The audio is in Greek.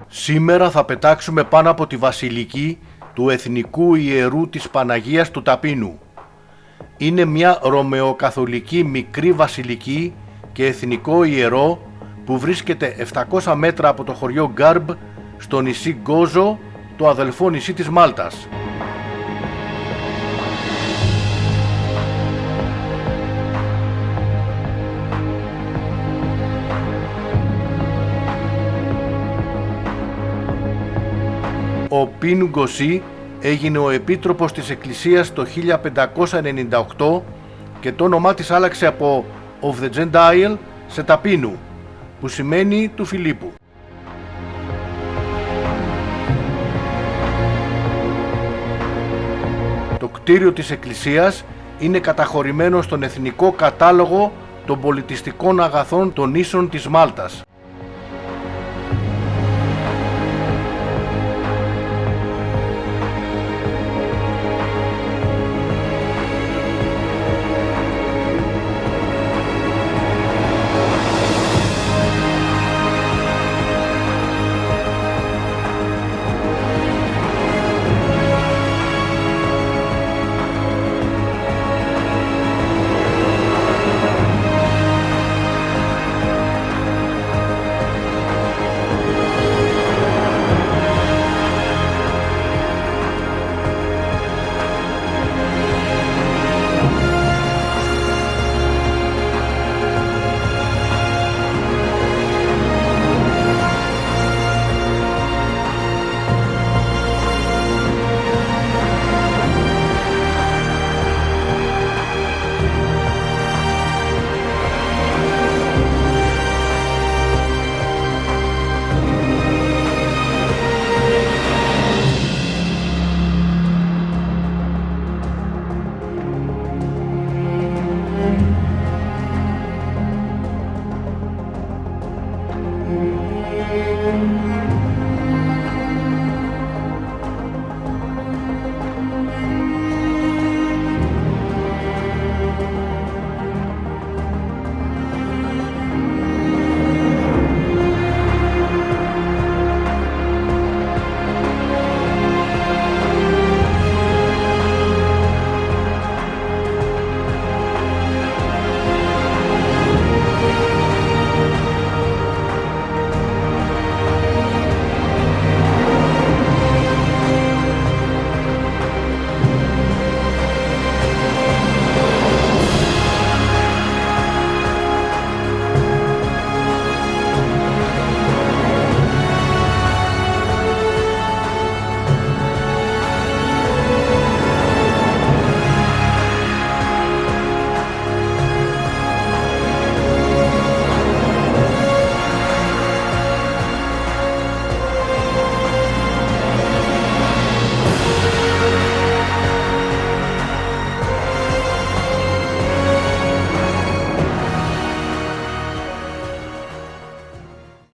Σήμερα θα πετάξουμε πάνω από τη βασιλική του Εθνικού Ιερού της Παναγίας του Ταπείνου. Είναι μια ρωμαιοκαθολική μικρή βασιλική και εθνικό ιερό που βρίσκεται 700 μέτρα από το χωριό Γκάρμπ στο νησί Γκόζο, το αδελφό νησί της Μάλτας. Ο Πιν Γκοσί έγινε ο επίτροπος της Εκκλησίας το 1598 και το όνομά της άλλαξε από of the Gentile σε Ταπείνου, που σημαίνει του Φιλίππου. Το κτίριο της Εκκλησίας είναι καταχωρημένο στον Εθνικό Κατάλογο των Πολιτιστικών Αγαθών των Νήσων της Μάλτας.